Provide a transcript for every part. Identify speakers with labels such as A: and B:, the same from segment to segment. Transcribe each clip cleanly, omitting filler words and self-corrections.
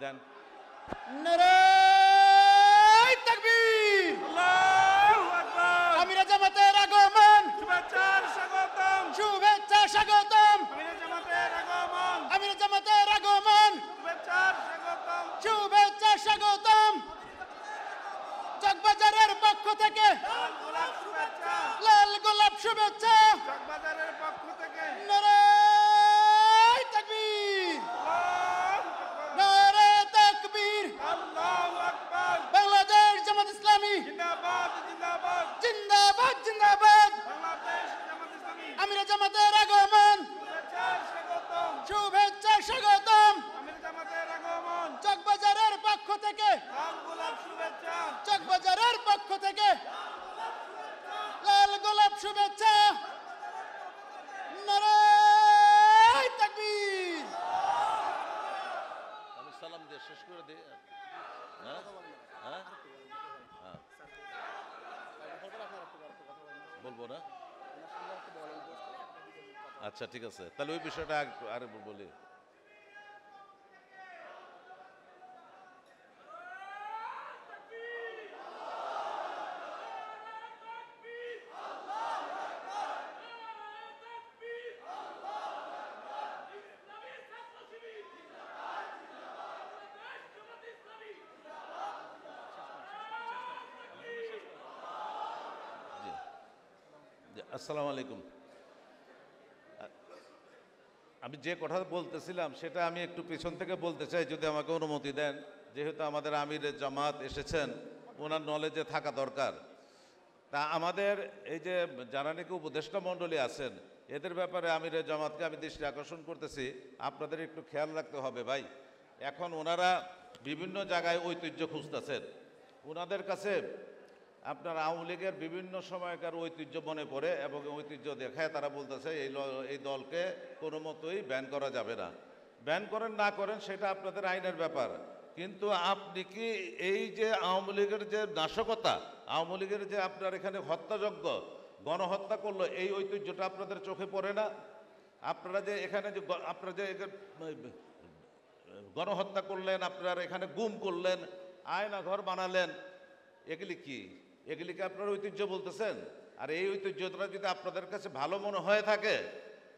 A: দেন।
B: নারায়ে তাকবীর,
C: আল্লাহু আকবার।
B: আমিরে জামাতের আগমন,
C: শুভেচ্ছার স্বাগতম,
B: শুভেচ্ছা স্বাগতম,
C: আমিরে জামাতের আগমন,
B: আমিরে জামাতের আগমন,
C: শুভেচ্ছার স্বাগতম,
B: শুভেচ্ছা স্বাগতম। চকবাজারের পক্ষ থেকে
C: লাল গোলাপ শুভেচ্ছা,
B: লাল গোলাপ শুভেচ্ছা।
C: চকবাজারের পক্ষ থেকে
B: নারায়ে তাকবীর,
C: আল্লাহু আকবার,
B: নারায়ে তাকবীর।
C: আল্লাহু আকবার।
B: বাংলাদেশ জামাত ইসলামী
C: জিন্দাবাদ জিন্দাবাদ,
B: জিন্দাবাদ জিন্দাবাদ।
C: বাংলাদেশ জামাত ইসলামী,
B: আমিরে জামাতের আগমন,
C: শুভেচ্ছার স্বাগতম,
B: শুভেচ্ছা স্বাগতম।
C: আমিরে জামাতের আগমন,
B: চকবাজারের পক্ষ থেকে
C: লাল গোলাপ শুভেচ্ছা,
B: চকবাজারের পক্ষ থেকে লাল গোলাপ শুভেচ্ছা। নারায়ে তাকবীর।
A: আমি সালাম দিয়ে শেষ করে দিই। হ্যাঁ হ্যাঁ হ্যাঁ বলবো না? আচ্ছা ঠিক আছে, তাহলে ওই বিষয়টা আরে বলি। আসসালামু আলাইকুম। আমি যে কথা বলতেছিলাম সেটা আমি একটু পিছন থেকে বলতে চাই, যদি আমাকে অনুমতি দেন। যেহেতু আমাদের আমির জামাত এসেছেন, ওনার নলেজে থাকা দরকার। তা আমাদের এই যে যারা নাকি উপদেষ্টা মণ্ডলী আছেন, এদের ব্যাপারে আমির জামাতকে আমি দৃষ্টি আকর্ষণ করতেছি, আপনাদের একটু খেয়াল রাখতে হবে ভাই। এখন ওনারা বিভিন্ন জায়গায় ঐতিহ্য খুঁজতেছেন। ওনাদের কাছে আপনার আওয়ামী লীগের বিভিন্ন সময়কার ঐতিহ্য মনে পড়ে এবং ঐতিহ্য দেখায় তারা বলতেছে এই দলকে কোনো মতোই ব্যান করা যাবে না। ব্যান করেন না করেন সেটা আপনাদের আইনের ব্যাপার, কিন্তু আপনি কি এই যে আওয়ামী লীগের যে নাশকতা, আওয়ামী লীগের যে আপনার এখানে হত্যাযজ্ঞ, গণহত্যা করলো, এই ঐতিহ্যটা আপনাদের চোখে পড়ে না? আপনারা যে এখানে যে আপনারা যে গণহত্যা করলেন, আপনারা এখানে গুম করলেন, আয়না ঘর বানালেন, এগুলি কি? এগুলিকে আপনারা ঐতিহ্য বলতেছেন? আর এই ঐতিহ্যটা যদি আপনাদের কাছে ভালো মনে হয়ে থাকে,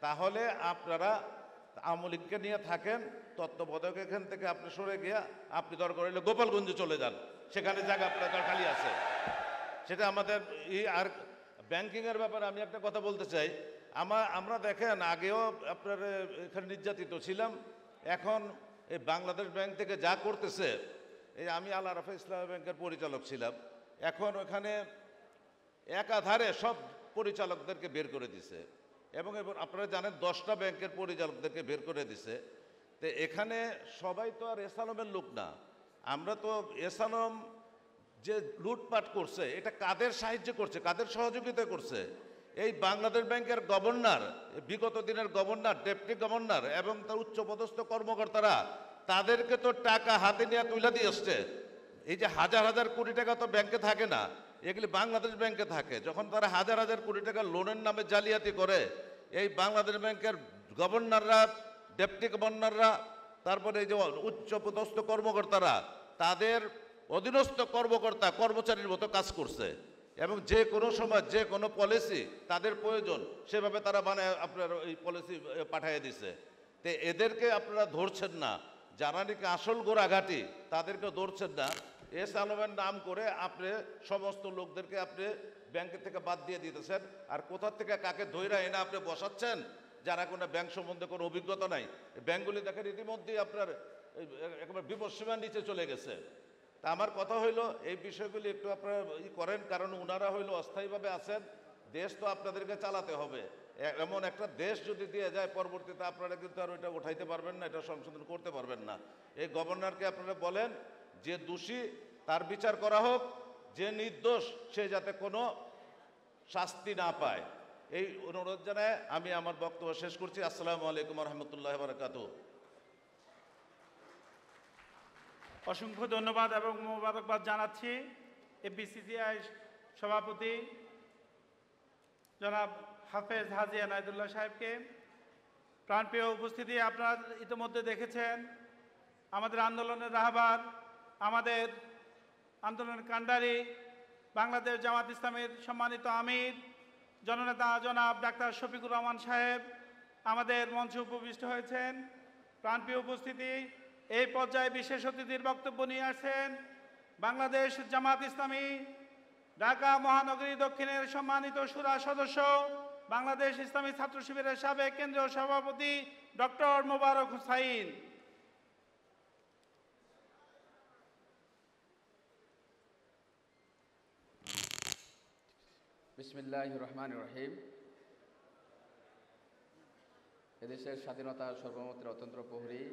A: তাহলে আপনারা আওয়ামী লীগকে নিয়ে থাকেন, তত্ত্বাবধায়ক এখান থেকে আপনি সরে গিয়া আপনি দরকার হলে গোপালগঞ্জে চলে যান, সেখানে জায়গা আপনার খালি আছে। সেটা আমাদের আর ব্যাংকিংয়ের ব্যাপারে আমি একটা কথা বলতে চাই। আমরা দেখেন আগেও আপনার এখানে নির্যাতিত ছিলাম, এখন এই বাংলাদেশ ব্যাংক থেকে যা করতেছে, এই আমি আল আরাফা ইসলামী ব্যাংকের পরিচালক ছিলাম, এখন ওখানে একাধারে সব পরিচালকদেরকে বের করে দিছে, এবং আপনারা জানেন 10টা ব্যাংকের পরিচালকদেরকে বের করে দিছে। তো এখানে সবাই তো আর এসানমের লোক না। আমরা তো এসানম যে লুটপাট করছে, এটা কাদের সাহায্য করছে, কাদের সহযোগিতা করছে? এই বাংলাদেশ ব্যাংকের গভর্নর, বিগত দিনের গভর্নর, ডেপুটি গভর্নর এবং তার উচ্চপদস্থ কর্মকর্তারা, তাদেরকে তো টাকা হাতে নিয়ে তুলে দিয়ে আসছে। এই যে হাজার হাজার কোটি টাকা তো ব্যাংকে থাকে না, এগুলি বাংলাদেশ ব্যাংকে থাকে। যখন তারা হাজার হাজার কোটি টাকা লোনের নামে জালিয়াতি করে, এই বাংলাদেশ ব্যাংকের গভর্নররা, ডেপুটি গভর্নররা, তারপরে এই যে উচ্চপদস্থ কর্মকর্তারা, তাদের অধীনস্থ কর্মকর্তা কর্মচারীর মতো কাজ করছে, এবং যে কোনো সময় যে কোনো পলিসি তাদের প্রয়োজন সেভাবে তারা আপনার এই পলিসি পাঠিয়ে দিছে। তো এদেরকে আপনারা ধরছেন না, যারা নাকি আসল গোড়াঘাটি তাদেরকে ধরছেন না। এস আলমের নাম করে আপনি সমস্ত লোকদেরকে আপনি ব্যাংকের থেকে বাদ দিয়ে দিতেছেন, আর কোথা থেকে কাকে ধৈরা এনে আপনি বসাচ্ছেন যারা কোনো ব্যাংক সম্বন্ধে কোনো অভিজ্ঞতা নাই। ব্যাংকগুলি দেখেন ইতিমধ্যেই আপনার একেবারে বিপদসীমার নিচে চলে গেছে। তা আমার কথা হইলো এই বিষয়গুলি একটু আপনারা করেন, কারণ ওনারা হইলো অস্থায়ীভাবে আছেন, দেশ তো আপনাদেরকে চালাতে হবে। এমন একটা দেশ যদি দিয়ে যায়, পরবর্তীতে আপনারা কিন্তু আর ওইটা উঠাইতে পারবেন না, এটা সংশোধন করতে পারবেন না। এই গভর্নরকে আপনারা বলেন যে দোষী তার বিচার করা হোক, যে নির্দোষ সে যাতে কোনো শাস্তি না পায়। এই অনুরোধ জানায় আমি আমার বক্তব্য শেষ করছি। আসসালামু আলাইকুম রহমতুল্লাহ বারাকাতুহু।
C: অসংখ্য ধন্যবাদ এবং মোবারকবাদ জানাচ্ছি এফবিসিসিআই সভাপতি জনাব হাফেজ হাজী এনায়েতুল্লাহ সাহেবকে। প্রাণপ্রিয় উপস্থিতি, আপনারা ইতিমধ্যে দেখেছেন আমাদের আন্দোলনের রাহবার, আমাদের আন্দোলনের কান্ডারি, বাংলাদেশ জামাত ইসলামের সম্মানিত আমির জননেতা জনাব ডাক্তার শফিকুর রহমান সাহেব আমাদের মঞ্চে উপবিষ্ট হয়েছেন। প্রাণপ্রিয় উপস্থিতি, এই পর্যায়ে বিশেষ অতিথির বক্তব্য নিয়ে আসছেন বাংলাদেশ জামাত ইসলামী ঢাকা মহানগরী দক্ষিণের সম্মানিত শুরা সদস্য, বাংলাদেশ ইসলামী ছাত্র শিবিরের সাবেক কেন্দ্রীয় সভাপতি ডক্টর মোবারক হুসাইন।
D: বিসমিল্লাহির রহমানির রহিম। এদেশের স্বাধীনতা সার্বভৌমত্বের অতন্ত্র প্রহরী,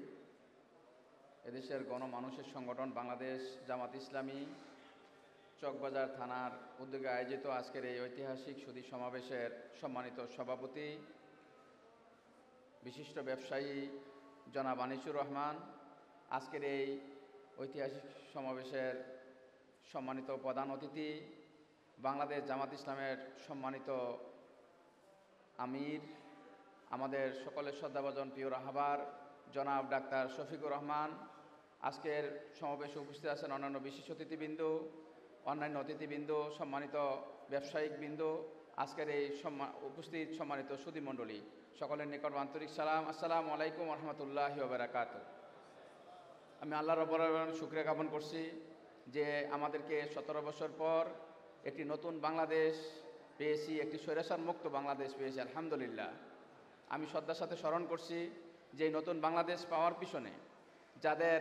D: এদেশের গণমানুষের সংগঠন বাংলাদেশ জামাত ইসলামী চকবাজার থানার উদ্যোগে আয়োজিত আজকের এই ঐতিহাসিক সুধী সমাবেশের সম্মানিত সভাপতি, বিশিষ্ট ব্যবসায়ী জনাব আনিসুর রহমান, আজকের এই ঐতিহাসিক সমাবেশের সম্মানিত প্রধান অতিথি, বাংলাদেশ জামাত ইসলামের সম্মানিত আমির, আমাদের সকলের শ্রদ্ধাভাজন প্রিয় রাহবার জনাব ডাক্তার শফিকুর রহমান, আজকের সমাবেশে উপস্থিত আছেন অন্যান্য বিশেষ অতিথিবৃন্দ, অন্যান্য অতিথিবৃন্দ, সম্মানিত ব্যবসায়িকবৃন্দ, আজকের এই উপস্থিত সম্মানিত সুধীমণ্ডলী, সকলের নিকট আন্তরিক সালাম। আসসালামু আলাইকুম রহমতুল্লাহি ওয়া বারাকাতুহু। আমি আল্লাহ রাব্বুল আলামিনের শুকরিয়া জ্ঞাপন করছি যে আমাদেরকে 17 বছর পর একটি নতুন বাংলাদেশ পেয়েছি, একটি স্বৈরাচার মুক্ত বাংলাদেশ পেয়েছি, আলহামদুলিল্লাহ। আমি শ্রদ্ধার সাথে স্মরণ করছি যে নতুন বাংলাদেশ পাওয়ার পিছনে যাদের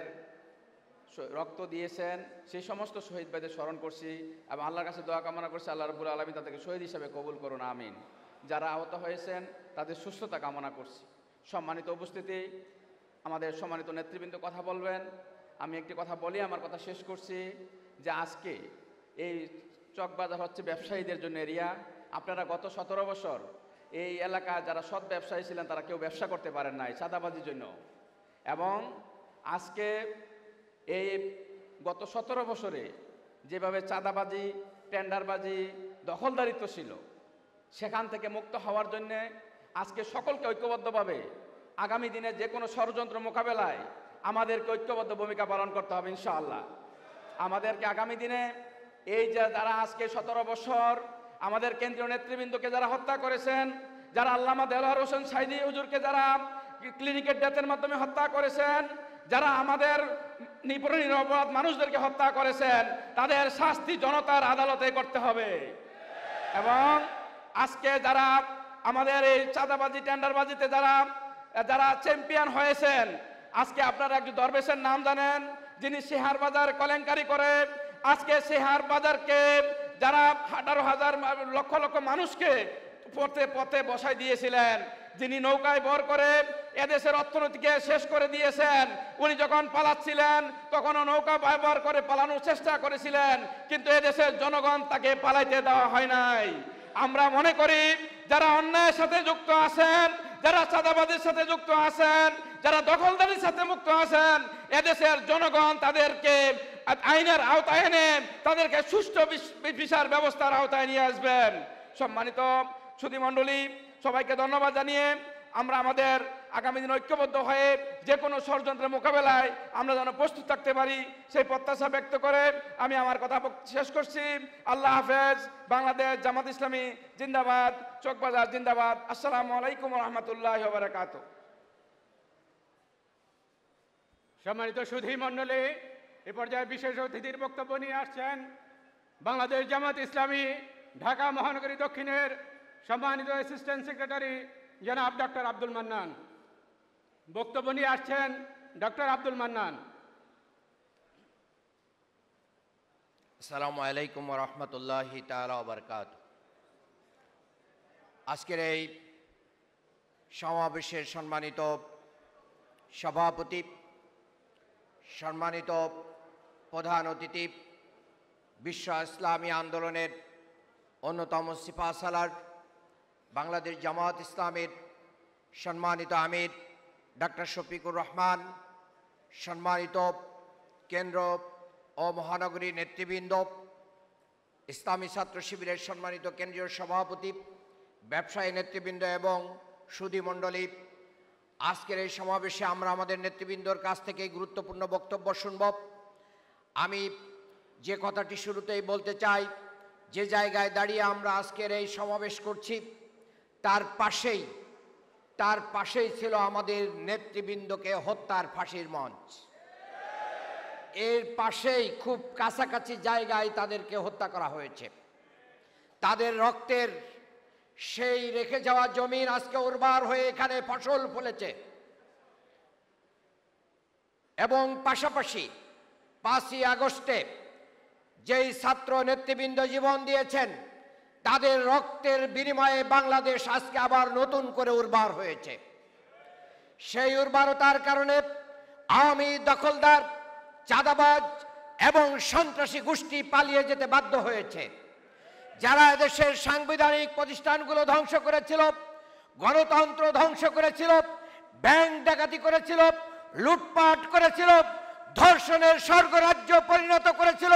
D: রক্ত দিয়েছেন সেই সমস্ত শহীদ ভাইদের স্মরণ করছি এবং আল্লাহর কাছে দোয়া কামনা করছি আল্লাহ রাব্বুল আলামিন তাদেরকে শহীদ হিসেবে কবুল করুন, আমিন। যারা আহত হয়েছেন তাদের সুস্থতা কামনা করছি। সম্মানিত উপস্থিতি, আমাদের সম্মানিত নেতৃবৃন্দ কথা বলবেন, আমি একটি কথা বলি আমার কথা শেষ করছি যে আজকে এই চকবাজার হচ্ছে ব্যবসায়ীদের জন্য এরিয়া। আপনারা গত 17 বছর এই এলাকায় যারা সৎ ব্যবসায়ী ছিলেন তারা কেউ ব্যবসা করতে পারেন নাই চাঁদাবাজির জন্য, এবং আজকে এই গত 17 বছরে যেভাবে চাঁদাবাজি, টেন্ডারবাজি, দখলদারিত্ব ছিল সেখান থেকে মুক্ত হওয়ার জন্য আজকে সকলকে ঐক্যবদ্ধভাবে আগামী দিনে যে কোনো ষড়যন্ত্র মোকাবেলায় আমাদেরকে ঐক্যবদ্ধ ভূমিকা পালন করতে হবে ইনশাআল্লাহ। আমাদেরকে আগামী দিনে এই যে যারা আজকে 17 বছর আমাদের কেন্দ্রীয় নেতৃবৃন্দকে যারা হত্যা করেছেন, যারা আল্লামা দেলোয়ার হোসেন সাইদি হুজুরকে যারা ক্লিনিকের ডেথের মাধ্যমে হত্যা করেছেন, যারা আমাদের নিরপরাধ মানুষদেরকে হত্যা করেছেন, তাদের শাস্তি জনতার আদালতে করতে হবে। এবং আজকে যারা আমাদের এই চাঁদাবাজি, টেন্ডারবাজিতে যারা চ্যাম্পিয়ন হয়েছেন, আজকে আপনারা একজন দরবেশের নাম জানেন যিনি শেহার বাজার কেলেঙ্কারি করে আজকে শেহার বাজারকে যারা 18,000 লক্ষ লক্ষ মানুষকে পথে পথে বসাই দিয়েছিলেন, যিনি নৌকায় ভর করে এদেশের অর্থনীতিকে শেষ করে দিয়েছেন। উনি যখন পালাচ্ছিলেন তখনও নৌকা ব্যবহার করে পালানোর চেষ্টা করেছিলেন, কিন্তু এদেশের জনগণ তাকে পালাইতে দেওয়া হয় নাই। আমরা মনে করি যারা অন্যায়ের সাথে যুক্ত আছেন, যারা চাঁদাবাজির সাথে যুক্ত আছেন, যারা দখলদারির সাথে মুক্ত আছেন, এদেশের জনগণ তাদেরকে আইনের আওতায় এনে তাদেরকে সুষ্ঠু বিচার ব্যবস্থার আওতায় নিয়ে আসবেন। সম্মানিত সুধীমণ্ডলী, সবাইকে ধন্যবাদ জানিয়ে আমরা আমাদের আগামী দিন ঐক্যবদ্ধ হয়ে যে কোনো ষড়যন্ত্রের মোকাবেলায় আমরা যেন প্রস্তুত থাকতে পারি সেই প্রত্যাশা ব্যক্ত করে আমি আমার কথা শেষ করছি। আল্লাহ হাফেজ। বাংলাদেশ জামাত ইসলামী জিন্দাবাদ, চকবাজার জিন্দাবাদ। আসসালামু আলাইকুম রহমতুল্লাহি ওয়া বারাকাতুহু।
E: সম্মানিত সুধী মণ্ডলী, এ পর্যায়ে বিশেষ অতিথির বক্তব্য নিয়ে আসছেন বাংলাদেশ জামাত ইসলামী ঢাকা মহানগরী দক্ষিণের সম্মানিত অ্যাসিস্ট্যান্ট সেক্রেটারি জনাব ডক্টর আব্দুল মান্নান। বক্তব্য নিয়ে আসছেন ডক্টর আব্দুল মান্নান।
F: আসসালামু আলাইকুম ওয়া রাহমাতুল্লাহি তাআলা ওয়া বারাকাতুহু। আজকের এই সমাবেশের সম্মানিত সভাপতি, সম্মানিত প্রধান অতিথি, বিশ্ব ইসলামী আন্দোলনের অন্যতম সিপাহসালার বাংলাদেশ জামাত ইসলামের সম্মানিত আমির ডক্টর শফিকুর রহমান, সম্মানিত কেন্দ্র ও মহানগরী নেতৃবৃন্দ, ইসলামী ছাত্র শিবিরের সম্মানিত কেন্দ্রীয় সভাপতি, ব্যবসায়ী নেতৃবৃন্দ এবং সুধী মণ্ডলী, আজকের এই সমাবেশে আমরা আমাদের নেতৃবৃন্দর কাছ থেকে গুরুত্বপূর্ণ বক্তব্য শুনব। আমি যে কথাটি শুরুতেই বলতে চাই, যে জায়গায় দাঁড়িয়ে আমরা আজকের এই সমাবেশ করছি তার পাশেই ছিল আমাদের নেতৃবৃন্দকে হত্যার ফাঁসির মঞ্চ। এর পাশেই খুব কাছাকাছি জায়গায় তাদেরকে হত্যা করা হয়েছে। তাদের রক্তের সেই রেখে যাওয়া জমিন আজকে উর্বর হয়ে এখানে ফসল ফলেছে। এবং পাশাপাশি 5ই আগস্টে যেই ছাত্র নেতৃবৃন্দ জীবন দিয়েছেন, তাদের রক্তের বিনিময়ে বাংলাদেশ আজকে আবার নতুন করে উর্বর হয়েছে। সেই উর্বরতার কারণে আওয়ামী দখলদার, চাঁদাবাজ এবং সন্ত্রাসী গোষ্ঠী পালিয়ে যেতে বাধ্য হয়েছে। যারা দেশের সাংবিধানিক প্রতিষ্ঠানগুলো ধ্বংস করেছিল, গণতন্ত্র ধ্বংস করেছিল, ব্যাংক ডাকাতি করেছিল, লুটপাট করেছিল, ধর্ষণের স্বর্গরাজ্য পরিণত করেছিল,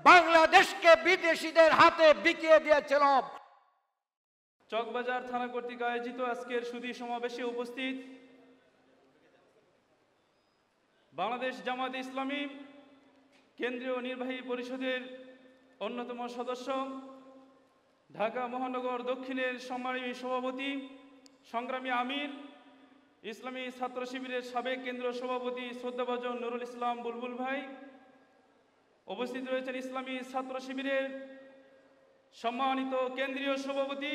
F: বাংলাদেশকে বিদেশিদের হাতে বিকিয়ে দিয়েছিল।
C: চকবাজার থানা কর্তৃক আয়োজিত আজকের সুধী সমাবেশে উপস্থিত বাংলাদেশ জামায়াতে ইসলামী কেন্দ্রীয় নির্বাহী পরিষদের অন্যতম সদস্য, ঢাকা মহানগর দক্ষিণের সম্মানী সভাপতি, সংগ্রামী আমির, ইসলামী ছাত্র শিবিরের সাবেক কেন্দ্রীয় সভাপতি শ্রদ্ধাভাজন নুরুল ইসলাম বুলবুল ভাই, উপস্থিত রয়েছেন ইসলামী ছাত্র শিবিরের সম্মানিত কেন্দ্রীয় সভাপতি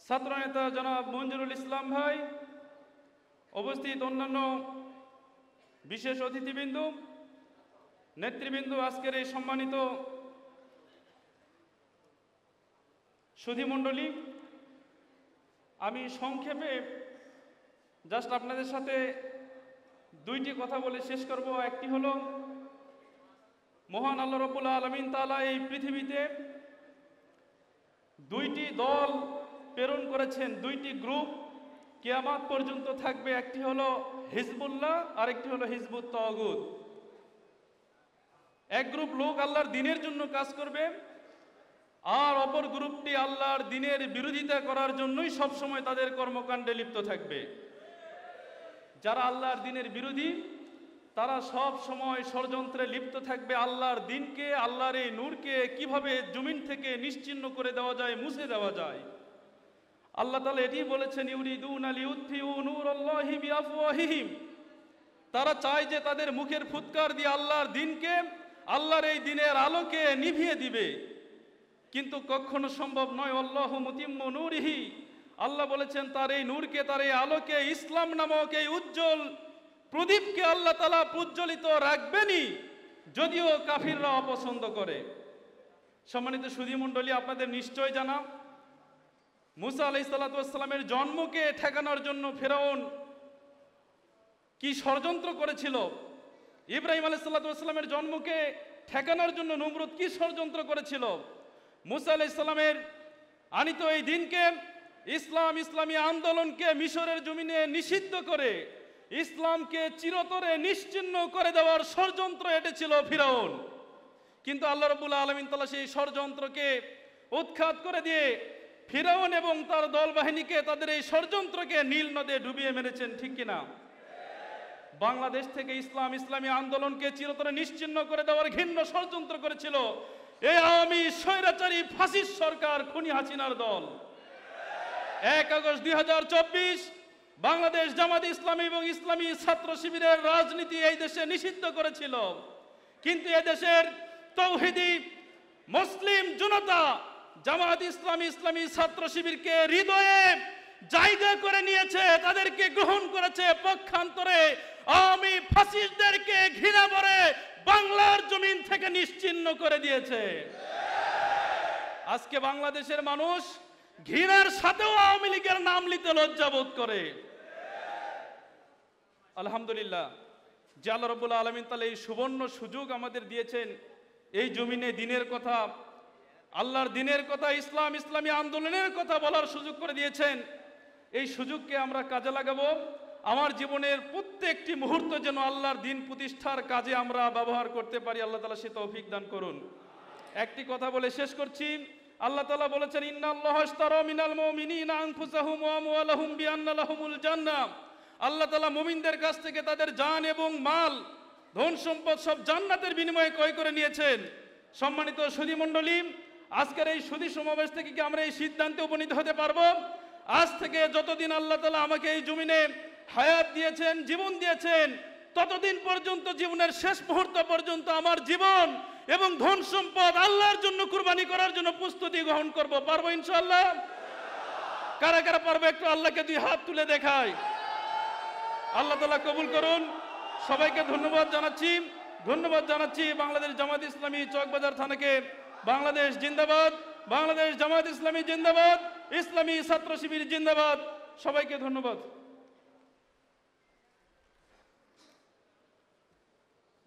C: ছাত্রনেতা জনাব মঞ্জুরুল ইসলাম ভাই, উপস্থিত অন্যান্য বিশেষ অতিথিবৃন্দ, নেতৃবৃন্দ, আজকের এই সম্মানিত সুধীমণ্ডলী, আমি সংক্ষেপে জাস্ট আপনাদের সাথে দুইটি কথা বলে শেষ করব। একটি হলো, মহান আল্লাহ রাব্বুল আলামিন তাআলা এই পৃথিবীতে দুইটি দল প্রেরণ করেছেন, দুইটি গ্রুপ কিয়ামত পর্যন্ত থাকবে। একটি হলো হিজবুল্লাহ, আরেকটি হলো হিজবুত তাগুত। এক গ্রুপ লোক আল্লাহর দ্বীনের জন্য কাজ করবে, আর অপর গ্রুপটি আল্লাহর দ্বীনের বিরোধিতা করার জন্যই সবসময় তাদের কর্মকাণ্ডে লিপ্ত থাকবে। যারা আল্লাহর দ্বীনের বিরোধী, তারা সব সময় ষড়যন্ত্রে লিপ্ত থাকবে। আল্লাহর দ্বীনকে, আল্লাহর এই নূরকে কিভাবে জমিন থেকে নিশ্চিহ্ন করে দেওয়া যায়, মুছে দেওয়া যায়। আল্লাহ তাআলা এটি বলেছেন, ইউরিদুনা লিউতফিউ নূরাল্লাহি বিআফওয়াহিহিম। তারা চায় যে তাদের মুখের ফুৎকার দিয়ে আল্লাহর দ্বীনকে, আল্লাহর এই দ্বীনের আলোকে নিভিয়ে দিবে, কিন্তু কখনো সম্ভব নয়। আল্লাহু মুতিম্মু নূরিহি, আল্লাহ বলেছেন তার এই নূরকে, তার এই আলোকে, ইসলাম নামক এই উজ্জ্বল প্রদীপকে আল্লাহ তাআলা প্রজ্বলিত রাখবেনই, যদিও কাফিররা অপছন্দ করে। সম্মানিত সুধীমণ্ডলী, আপনাদের নিশ্চয় জানা, মুসা আলাইহিস সালাতু ওয়াস সালামের জন্মকে ঠেকানোর জন্য ফেরাউন কি ষড়যন্ত্র করেছিল, ইব্রাহিম আলাইহিস সালাতু ওয়াস সালামের জন্মকে ঠেকানোর জন্য নমরুদ কি ষড়যন্ত্র করেছিল। মুসা আলাইহিস সালামের আনিত এই দিনকে, ইসলামী আন্দোলনকে মিশরের জমিনে নিষিদ্ধ করে ইসলামকে চিরতরে নিশ্চিহ্ন করে দেওয়ার ষড়যন্ত্র এঁটেছিল ফিরাউন। কিন্তু আল্লাহ রাব্বুল আলামিন তাআলা সেই ষড়যন্ত্রকে উৎখাত করে দিয়ে ফিরাউন এবং তার দল বাহিনীকে, তাদের এই ষড়যন্ত্রকে নীল নদে ডুবিয়ে মেরেছেন, ঠিক কিনা? বাংলাদেশ থেকে ইসলামী আন্দোলনকে চিরতরে নিশ্চিহ্ন করে দেওয়ার ঘৃণ্য ষড়যন্ত্র করেছিল এই আওয়ামী স্বৈরাচারী ফাসিস্ট সরকার, খুনি হাসিনার দল। 1 আগস্ট 2024 বাংলাদেশ জামাত ইসলামী এবং ইসলামী ছাত্র শিবিরের রাজনীতি এই দেশে নিষিদ্ধ করেছিল, কিন্তু এদেশের তৌহিদি মুসলিম জনতা জামাত ইসলামী ছাত্র শিবিরকে হৃদয়ে জায়গা করে নিয়েছে, তাদেরকে গ্রহণ করেছে। পক্ষান্তরে আওয়ামী ফাসিস্টদেরকে ঘৃণা করে বাংলার জমিন থেকে নিশ্চিহ্ন করে দিয়েছে। আজকে বাংলাদেশের মানুষ ঘৃণার সাথেও আওয়ামী লীগের নাম নিতে লজ্জাবোধ করে। আলহামদুলিল্লাহ, যে আল্লাহ রাব্বুল আলামিন তাআলা এই সুবর্ণ সুযোগ আমাদের দিয়েছেন, এই জমিনে দ্বীনের কথা, আল্লাহর দ্বীনের কথা, ইসলামী আন্দোলনের কথা বলার সুযোগ করে দিয়েছেন। এই সুযোগকে আমরা কাজে লাগাবো। আমার জীবনের প্রত্যেকটি মুহূর্ত যেন আল্লাহর দ্বীন প্রতিষ্ঠার কাজে আমরা ব্যবহার করতে পারি। আল্লাহ তাআলা সে তৌফিক দান করুন। একটি কথা বলে শেষ করছি, আল্লাহ তাআলা বলেছেন ইন্নাল্লাহ আশতারা মিনাল মুমিনিনা আনফুসাহুম ওয়া আমওয়ালাহুম বিআন্না লাহুমুল জান্নাহ। আল্লাহ তাআলা মুমিনদের কাছ থেকে তাদের জান এবং মাল, ধন সম্পদ সব জান্নাতের বিনিময়ে ক্রয় করে নিয়েছেন। সম্মানিত সুধী মণ্ডলী, আজকের এই সুধী সমাবেশ থেকে কি আমরা এই সিদ্ধান্তে উপনীত হতে পারবো? আজ থেকে যতদিন আল্লাহ তাআলা আমাকে এই জমিনে হায়াত দিয়েছেন, জীবন দিয়েছেন, ততদিন পর্যন্ত, জীবনের শেষ মুহূর্ত পর্যন্ত আমার জীবন এবং ধন সম্পদ আল্লাহর জন্য কুরবানি করার জন্য প্রস্তুতি গ্রহণ করব। পারবো ইনশাআল্লাহ? কারা কারা পারবে একটু আল্লাহকে দুই হাত তুলে দেখায়। আল্লাহ তাআলা কবুল করুন। সবাইকে ধন্যবাদ জানাচ্ছি। বাংলাদেশ জামাত ইসলামী চকবাজার থানাকে বাংলাদেশ জিন্দাবাদ, বাংলাদেশ জামাত ইসলামী জিন্দাবাদ, ইসলামী ছাত্র শিবির জিন্দাবাদ। সবাইকে ধন্যবাদ।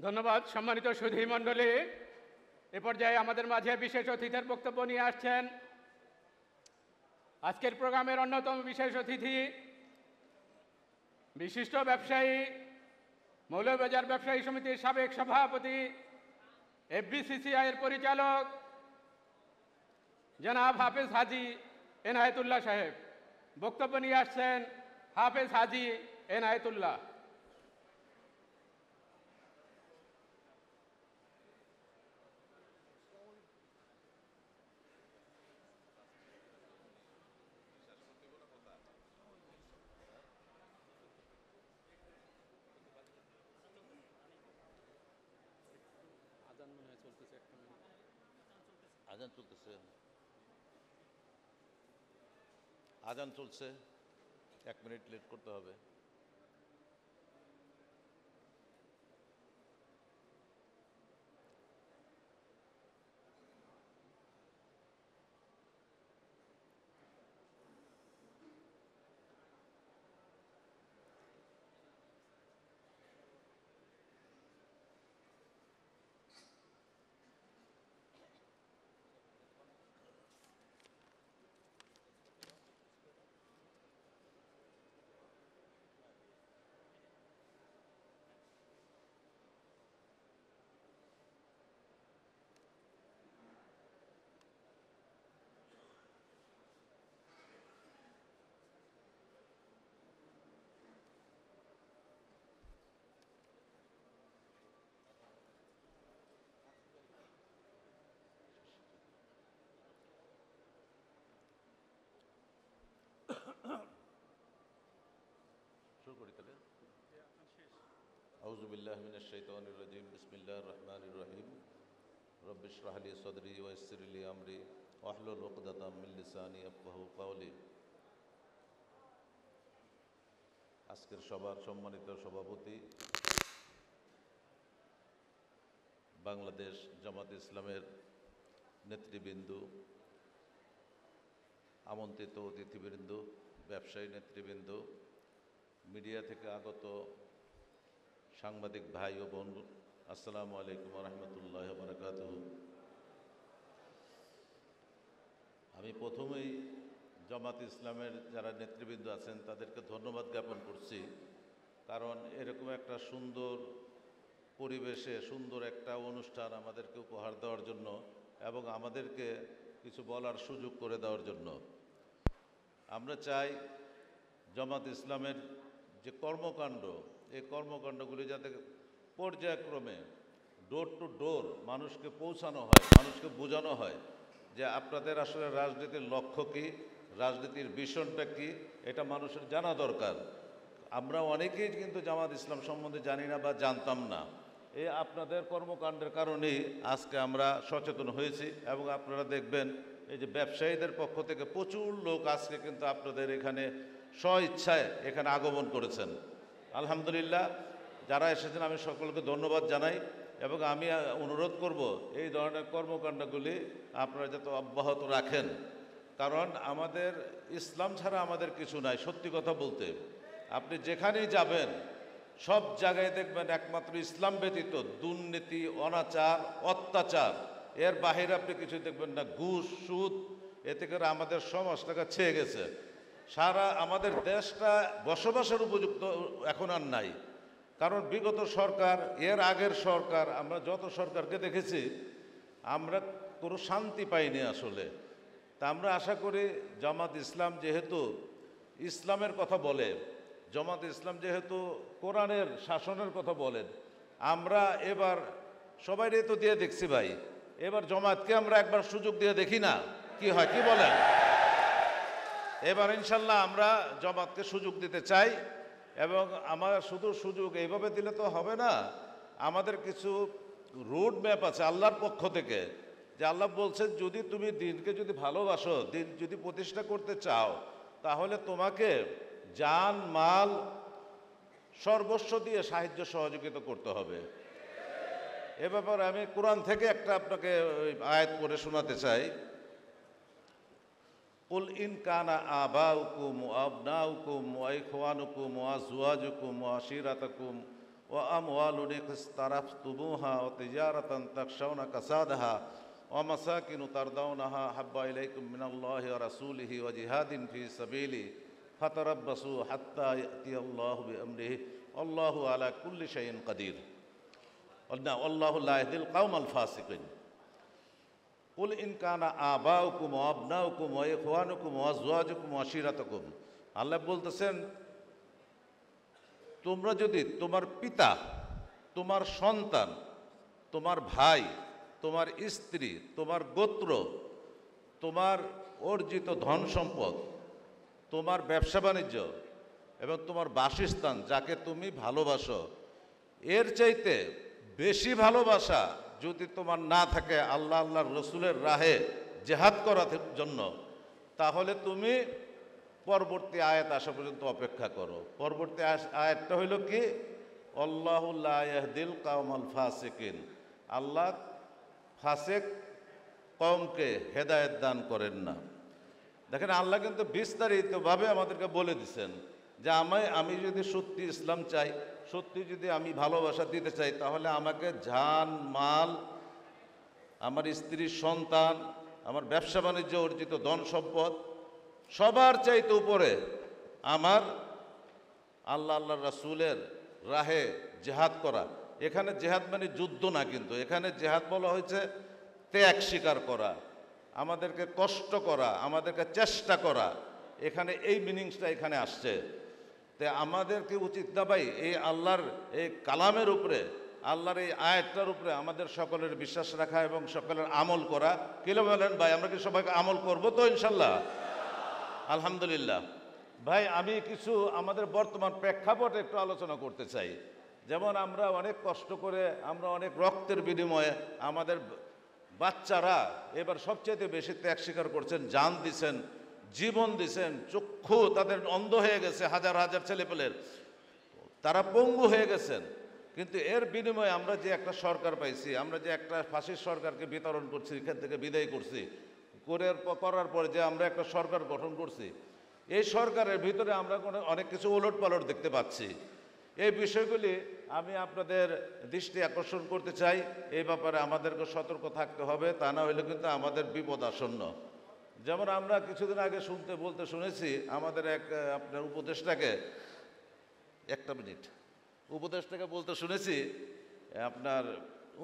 E: ধন্যবাদ। সম্মানিত সুধী মণ্ডলী, এ পর্যায়ে আমাদের মাঝে বিশেষ অতিথির বক্তব্য নিয়ে আসছেন আজকের প্রোগ্রামের অন্যতম বিশেষ অতিথি, বিশিষ্ট ব্যবসায়ী, মৌলভীবাজার ব্যবসায়ী সমিতির সাবেক সভাপতি, এফবিসিসিআই এর পরিচালক জনাব হাফেজ হাজী এনায়েতুল্লাহ সাহেব। বক্তব্য নিয়ে আসছেন হাফেজ হাজী এনায়েতুল্লাহ।
A: আজান চলছে, 1 মিনিট লেট করতে হবে। শুরু করি তাহলে। আউযু বিল্লাহি মিনাশ শাইতানির রাজীম। বিসমিল্লাহির রহমানির রহিম। রব্বি ইশরাহ লি সাদরি ওয়া ইয়াসসির লি আমরি ওয়াহলুল উকদাতাম মিন লিসানি ইয়াফকাহু কওলি। আজকের সভার সম্মানিত সভাপতি, বাংলাদেশ জামাত ইসলামের নেতৃবৃন্দ, আমন্ত্রিত অতিথিবৃন্দ, ব্যবসায়ী নেতৃবৃন্দ, মিডিয়া থেকে আগত সাংবাদিক ভাই ও বোন, আসসালামু আলাইকুম ওয়া রাহমাতুল্লাহি ওয়া বারাকাতুহু। আমি প্রথমেই জামাত ইসলামের যারা নেতৃবৃন্দ আছেন তাদেরকে ধন্যবাদ জ্ঞাপন করছি, কারণ এরকম একটা সুন্দর পরিবেশে সুন্দর একটা অনুষ্ঠান আমাদেরকে উপহার দেওয়ার জন্য এবং আমাদেরকে কিছু বলার সুযোগ করে দেওয়ার জন্য। আমরা চাই জামাত ইসলামের যে কর্মকাণ্ড, এই কর্মকাণ্ডগুলি যাতে পর্যায়ক্রমে ডোর টু ডোর মানুষকে পৌঁছানো হয়, মানুষকে বোঝানো হয় যে আপনাদের আসলে রাজনীতির লক্ষ্য কী, রাজনীতির ভিশনটা কী, এটা মানুষের জানা দরকার। আমরা অনেকেই কিন্তু জামাত ইসলাম সম্বন্ধে জানি না বা জানতাম না। এই আপনাদের কর্মকাণ্ডের কারণেই আজকে আমরা সচেতন হয়েছি এবং আপনারা দেখবেন এই যে ব্যবসায়ীদের পক্ষ থেকে প্রচুর লোক আজকে কিন্তু আপনাদের এখানে স্বইচ্ছায় এখানে আগমন করেছেন। আলহামদুলিল্লাহ, যারা এসেছেন আমি সকলকে ধন্যবাদ জানাই এবং আমি অনুরোধ করব এই ধরনের কর্মকাণ্ডগুলি আপনারা যাতে অব্যাহত রাখেন, কারণ আমাদের ইসলাম ছাড়া আমাদের কিছু নাই। সত্যি কথা বলতে আপনি যেখানেই যাবেন সব জায়গায় দেখবেন একমাত্র ইসলাম ব্যতীত দুর্নীতি, অনাচার, অত্যাচার, এর বাহিরে আপনি কিছু দেখবেন না। ঘুষ, সুদ, এতে করে আমাদের সমাজটাকে ছেয়ে গেছে। সারা আমাদের দেশটা বসবাসের উপযুক্ত এখন আর নাই, কারণ বিগত সরকার, এর আগের সরকার, আমরা যত সরকারকে দেখেছি আমরা কোনো শান্তি পাইনি আসলে। তা আমরা আশা করি জামাত ইসলাম যেহেতু ইসলামের কথা বলে, জামাত ইসলাম যেহেতু কোরআনের শাসনের কথা বলেন, আমরা এবার সবাইরে তো দিয়ে দেখছি ভাই, এবার জামাতকে আমরা একবার সুযোগ দিয়ে দেখি না, কি হয়, কি বলেন? এবার ইনশাল্লাহ আমরা জামাতকে সুযোগ দিতে চাই, এবং আমার শুধু সুযোগ এইভাবে দিলে তো হবে না, আমাদের কিছু রোড ম্যাপ আছে আল্লাহর পক্ষ থেকে, যে আল্লাহ বলছেন যদি তুমি দিনকে যদি ভালোবাসো, দিন যদি প্রতিষ্ঠা করতে চাও, তাহলে তোমাকে জান মাল সর্বস্ব দিয়ে সাহায্য সহযোগিতা করতে হবে। এ ব্যাপারে আমি কোরআন থেকে একটা আপনাকে আয়াত পড়ে শোনাতে চাই। কুল ইন কানা আবাউকুম ওয়া আবনাউকুম ওয়া ইখওয়ানুকুম ওয়া আজওয়াজুকুম ওয়া আশিরাতুকুম ওয়া আমওয়ালুন ইকতারাফতুমুহা ওয়া তিজারাতান তাখশাউনা কাসাদাহা ওয়া মাসাকিনু তারদাউনাহা হাব্বা ইলাইকুম মিনাল্লাহি ওয়া রাসূলিহি ওয়া জিহাদিন ফি সাবিলি ফাতারাব্বাসু হাত্তা ইয়াতিয়াল্লাহু বিআমরিহি আল্লাহু আলা কুল্লি শাইইন কাদির। আল্লাহু লা ইয়াহদিল কওমাল ফাসিকিন। কুল ইন কানা আবাউকুম ওয়া আবনাউকুম ওয়া ইখওয়ানুকুম ওয়া আজওয়াজুকুম ওয়া আশিরাতুকুম, আল্লাহ বলতেছেন তোমরা যদি তোমার পিতা, তোমার সন্তান, তোমার ভাই, তোমার স্ত্রী, তোমার গোত্র, তোমার অর্জিত ধন সম্পদ, তোমার ব্যবসা বাণিজ্য এবং তোমার বাসস্থান যাকে তুমি ভালোবাসো, এর চাইতে বেশি ভালোবাসা যদি তোমার না থাকে আল্লাহ আল্লাহর রসুলের রাহে জেহাদ করার জন্য, তাহলে তুমি পরবর্তী আয়াত আসা পর্যন্ত অপেক্ষা করো। পরবর্তী আয়াতটা হইল কি? আল্লাহু লা ইয়াহদিল কওমাল ফাসিকিন, আল্লাহ ফাসেক কওমকে হেদায়েত দান করেন না। দেখেন আল্লাহ কিন্তু বিস্তারিতভাবে আমাদেরকে বলে দিচ্ছেন যে আমি যদি সত্যি ইসলাম চাই, সত্যি যদি আমি ভালোবাসা দিতে চাই, তাহলে আমাকে জান মাল, আমার স্ত্রীর সন্তান, আমার ব্যবসা বাণিজ্য অর্জিত ধন সম্পদ সবার চাইতে উপরে আমার আল্লাহ আল্লাহর রাসূলের রাহে জেহাদ করা। এখানে জেহাদ মানে যুদ্ধ না, কিন্তু এখানে জেহাদ বলা হয়েছে ত্যাগ স্বীকার করা, আমাদেরকে কষ্ট করা, আমাদেরকে চেষ্টা করা, এখানে এই মিনিংসটা এখানে আসছে। তে আমাদেরকে উচিত না ভাই এই আল্লাহর এই কালামের উপরে, আল্লাহর এই আয়াতটার উপরে আমাদের সকলের বিশ্বাস রাখা এবং সকলের আমল করা। কিলো বলেন ভাই, আমরা কি সবাইকে আমল করবো তো ইনশাল্লাহ? আলহামদুলিল্লাহ। ভাই আমি কিছু আমাদের বর্তমান প্রেক্ষাপটে একটু আলোচনা করতে চাই। যেমন আমরা অনেক কষ্ট করে, আমরা অনেক রক্তের বিনিময়ে আমাদের বাচ্চারা এবার সবচেয়ে বেশি ত্যাগ স্বীকার করছেন, জান দিছেন, জীবন দিছেন, চক্ষু তাদের অন্ধ হয়ে গেছে, হাজার হাজার ছেলেপেলের, তারা পঙ্গু হয়ে গেছেন। কিন্তু এর বিনিময়ে আমরা যে একটা সরকার পাইছি, আমরা যে একটা ফাঁসির সরকারকে বিতরণ করছি, এখান থেকে বিদায় করছি, করার পরে যে আমরা একটা সরকার গঠন করছি, এই সরকারের ভিতরে আমরা অনেক কিছু ওলট পালট দেখতে পাচ্ছি। এই বিষয়গুলি আমি আপনাদের দৃষ্টি আকর্ষণ করতে চাই। এই ব্যাপারে আমাদেরকে সতর্ক থাকতে হবে, তা না হলে কিন্তু আমাদের বিপদ আসন্ন। যেমন আমরা কিছুদিন আগে বলতে শুনেছি আমাদের এক আপনার উপদেষ্টাকে, একটা মিনিট, উপদেষ্টাকে বলতে শুনেছি আপনার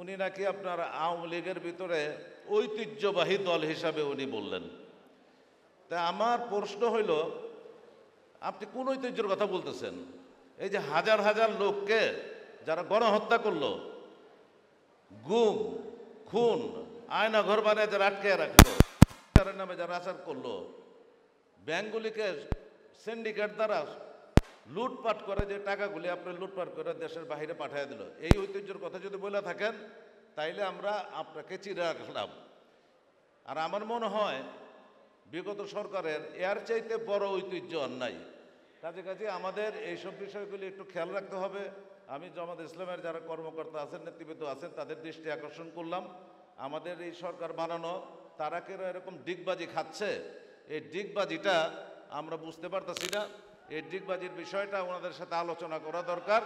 A: উনি নাকি আপনার আওয়ামী লীগের ভিতরে ঐতিহ্যবাহী দল হিসাবে উনি বললেন। তা আমার প্রশ্ন হইল, আপনি কোন ঐতিহ্যের কথা বলতেছেন? এই যে হাজার হাজার লোককে যারা গণহত্যা করলো, গুম খুন, আয়না ঘর বানিয়ে যারা আটকে রাখলো, তার নামে যারা আচার করলো, ব্যাংকগুলিকে সিন্ডিকেট দ্বারা লুটপাট করে যে টাকাগুলি আপনি লুটপাট করে দেশের বাইরে পাঠিয়ে দিল, এই ঐতিহ্যের কথা যদি বলে থাকেন তাইলে আমরা আপনাকে চিনে রাখলাম। আর আমার মনে হয় বিগত সরকারের এর চাইতে বড় ঐতিহ্য আর নাই। কাজে আমাদের এইসব বিষয়গুলি একটু খেয়াল রাখতে হবে। আমি জামাত ইসলামের যারা কর্মকর্তা আছেন, নেতৃবৃন্দ আছেন, তাদের দৃষ্টি আকর্ষণ করলাম, আমাদের এই সরকার বানানো তারা কেন এরকম ডিগবাজি খাচ্ছে, এই ডিগবাজিটা আমরা বুঝতে পারতেছি না। এই ডিগবাজির বিষয়টা ওনাদের সাথে আলোচনা করা দরকার।